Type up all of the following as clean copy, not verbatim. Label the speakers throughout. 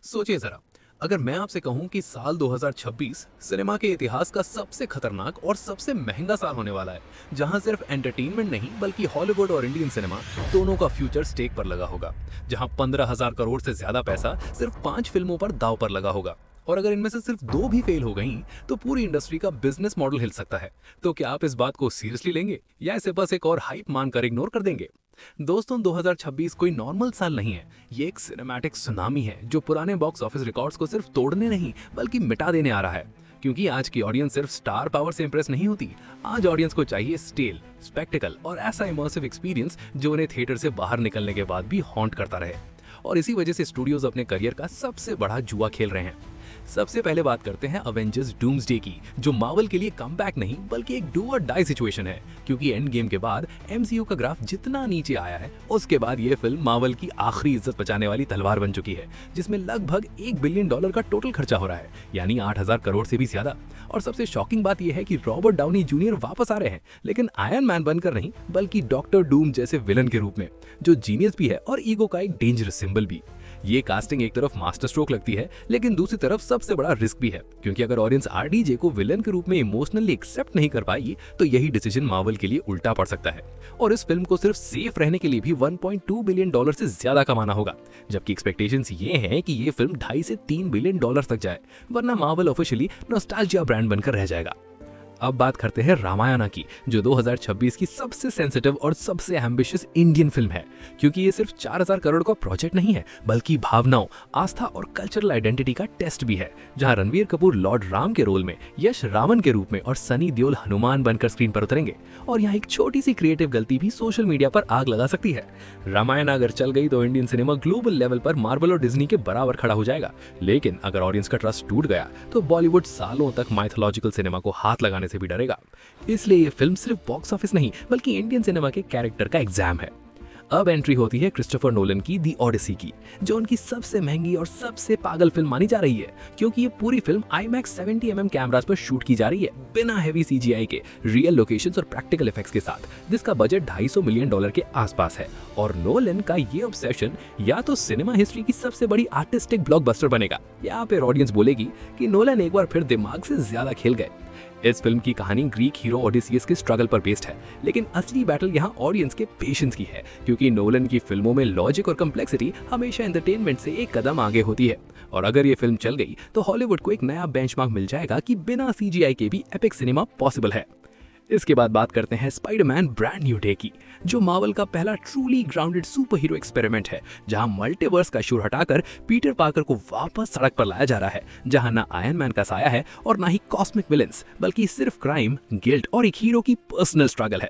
Speaker 1: सोचिए जरा, अगर मैं आपसे कहूं कि साल 2026 सिनेमा के इतिहास का सबसे खतरनाक और सबसे महंगा साल होने वाला है, जहां सिर्फ एंटरटेनमेंट नहीं बल्कि हॉलीवुड और इंडियन सिनेमा दोनों का फ्यूचर स्टेक पर लगा होगा, जहां 15,000 करोड़ से ज्यादा पैसा सिर्फ 5 फिल्मों पर दांव पर लगा होगा, और अगर इनमें से सिर्फ 2 भी फेल हो गई तो पूरी इंडस्ट्री का बिजनेस मॉडल हिल सकता है। तो क्या आप इस बात को सीरियसली लेंगे या इसे बस एक और हाइप मानकर इग्नोर कर देंगे? दोस्तों, 2026 कोई नॉर्मल साल नहीं है। ये एक सिनेमैटिक सुनामी है जो पुराने बॉक्स ऑफिस रिकॉर्ड्स को सिर्फ तोड़ने नहीं बल्कि मिटा देने आ रहा है। क्योंकि आज की ऑडियंस सिर्फ स्टार पावर से इंप्रेस नहीं होती। आज ऑडियंस को चाहिए स्टेल, स्पेक्टिकल और ऐसा इमर्सिव एक्सपीरियंस जो उन्हें थिएटर से बाहर निकलने के बाद भी हॉन्ट करता रहे। और इसी वजह से स्टूडियोज अपने करियर का सबसे बड़ा जुआ खेल रहे हैं। सबसे पहले बात करते हैं अवेंजर्स डूम्सडे की, जो मार्वल के लिए कमबैक नहीं बल्कि एक डू और डाई सिचुएशन है। क्योंकि एंड गेम के बाद एमसीयू का ग्राफ जितना नीचे आया है, उसके बाद ये फिल्म मार्वल की आखिरी इज्जत बचाने वाली तलवार बन चुकी है, जिसमें लगभग $1 बिलियन का टोटल खर्चा हो रहा है, यानी 8,000 करोड़ से भी ज्यादा। और सबसे शॉकिंग बात यह है कि रॉबर्ट डाउनी जूनियर वापस आ रहे हैं, लेकिन आयरन मैन बनकर नहीं बल्कि डॉक्टर डूम जैसे विलन के रूप में, जो जीनियस भी है और ईगो का एक डेंजरस सिंबल भी। ये कास्टिंग एक तरफ मास्टर स्ट्रोक लगती है, लेकिन दूसरी तरफ सबसे बड़ा रिस्क भी है, क्योंकि अगर ऑडियंस आरडीजे को विलन के रूप में इमोशनली एक्सेप्ट नहीं कर पाएगी तो यही डिसीजन मार्वल के लिए उल्टा पड़ सकता है, और इस फिल्म को सिर्फ सेफ रहने के लिए भी $1.2 बिलियन से ज्यादा कमाना होगा। जबकि एक्सपेक्टेशंस ये हैं कि ये फिल्म $2.5 से $3 बिलियन तक जाए, वरना मार्वल ऑफिशियली नॉस्टैल्जिया ब्रांड बनकर रह जाएगा। अब बात करते हैं रामायणा की, जो 2026 की सबसे सेंसिटिव और सबसे एम्बिशियस इंडियन फिल्म है। क्योंकि ये सिर्फ 4,000 करोड़ का प्रोजेक्ट नहीं है, बल्कि भावनाओं, आस्था और कल्चरल आइडेंटिटी का टेस्ट भी है, जहां रणवीर कपूर लॉर्ड राम के रोल में, यश रावण के रूप में और सनी देओल हनुमान बनकर स्क्रीन पर उतरेंगे। और यहाँ एक छोटी सी क्रिएटिव गलती भी सोशल मीडिया पर आग लगा सकती है। रामायण अगर चल गई तो इंडियन सिनेमा ग्लोबल लेवल पर मार्वल और डिज्नी के बराबर खड़ा हो जाएगा, लेकिन अगर ऑडियंस का ट्रस्ट टूट गया तो बॉलीवुड सालों तक माइथोलॉजिकल सिनेमा को हाथ लगाने से भी डरेगा। इसलिए ये फिल्म सिर्फ बॉक्स ऑफिस नहीं बल्कि इंडियन सिनेमा के कैरेक्टर का एग्जाम है। अब एंट्री होती है क्रिस्टोफर नोलन की दी ओडिसी की, जो उनकी सबसे महंगी और सबसे पागल फिल्म मानी जा रही है, क्योंकि ये पूरी फिल्म IMAX 70mm कैमरास पर शूट की जा रही है, बिना हेवी CGI के, रियल लोकेशंस और प्रैक्टिकल इफेक्ट्स के साथ, जिसका बजट $250 मिलियन के आसपास है। और नोलन का ये ऑब्सेशन या तो सिनेमा हिस्ट्री की सबसे बड़ी आर्टिस्टिक ब्लॉकबस्टर बनेगा, या फिर ऑडियंस बोलेगी कि नोलन एक बार फिर दिमाग से ज्यादा खेल गए। इस फिल्म की कहानी ग्रीक हीरो ओडिसियस के स्ट्रगल पर बेस्ड है, लेकिन असली बैटल यहाँ ऑडियंस के पेशेंस की है, क्योंकि नोलन की फिल्मों में लॉजिक और कम्प्लेक्सिटी हमेशा एंटरटेनमेंट से एक कदम आगे होती है। और अगर ये फिल्म चल गई तो हॉलीवुड को एक नया बेंचमार्क मिल जाएगा कि बिना CGI के भी एपिक सिनेमा पॉसिबल है। इसके बाद बात करते हैं स्पाइडरमैन ब्रांड न्यू डे की, जो मार्वल का पहला truly grounded super hero experiment है, जहां मल्टीवर्स का शोर हटाकर पीटर पार्कर को वापस सड़क पर लाया जा रहा है, जहां ना आयरन मैन का साया है और ना ही कॉस्मिक विलेंस, बल्कि सिर्फ क्राइम, गिल्ट और एक हीरो की पर्सनल स्ट्रगल है।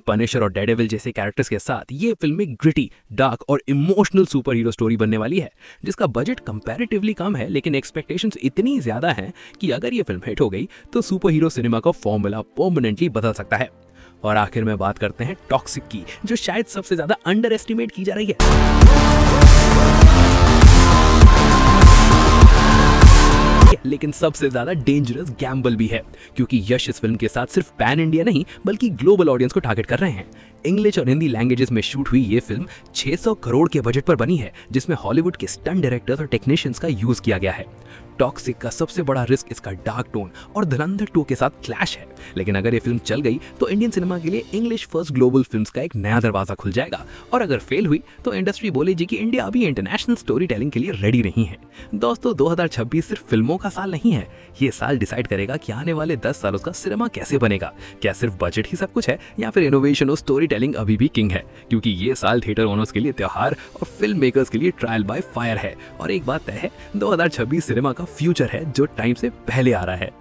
Speaker 1: पनिशर और डेडेविल जैसे कैरेक्टर्स के साथ ये फिल्म एक ग्रिटी, डार्क और इमोशनल सुपर हीरो स्टोरी बनने वाली है, जिसका बजट कंपैरेटिवली कम है, लेकिन एक्सपेक्टेशंस इतनी ज्यादा हैं कि अगर ये फिल्म हिट हो गई तो सुपर हीरो सिनेमा का फॉर्मूला परमानेंटली बदल सकता है। और आखिर में बात करते हैं टॉक्सिक की, जो शायद सबसे ज्यादा अंडर एस्टिमेट की जा रही है, लेकिन सबसे ज्यादा डेंजरस गैम्बल भी है, क्योंकि यश इस फिल्म के साथ सिर्फ पैन इंडिया नहीं बल्कि ग्लोबल ऑडियंस को टारगेट कर रहे हैं। इंग्लिश और हिंदी लैंग्वेजेस में शूट हुई ये फिल्म 600 करोड़ के बजट पर बनी है, जिसमें हॉलीवुड के स्टंट डायरेक्टर्स और टेक्नीशियंस का यूज किया गया है। टॉक्सिक का सबसे बड़ा रिस्क इसका डार्क टोन और धुरंधर 2 के साथ क्लैश है, लेकिन अगर ये फिल्म चल गई तो इंडियन सिनेमा के लिए इंग्लिश फर्स्ट ग्लोबल फिल्म्स का एक नया दरवाजा खुल जाएगा। और अगर फेल हुई तो इंडस्ट्री बोलेगी कि इंडिया अभी इंटरनेशनल स्टोरी टेलिंग के लिए रेडी नहीं है। दोस्तों, 2026 सिर्फ फिल्मों का साल नहीं है, ये साल डिसाइड करेगा कि आने वाले 10 सालों का सिनेमा कैसे बनेगा। क्या सिर्फ बजट ही सब कुछ है, या फिर इनोवेशन और स्टोरी टेलिंग अभी भी किंग है? क्योंकि ये साल थिएटर ओनर्स के लिए त्योहार और फिल्म मेकर्स के लिए ट्रायल बाय फायर है। और एक बात तय है, 2026 सिनेमा का फ्यूचर है, जो टाइम से पहले आ रहा है।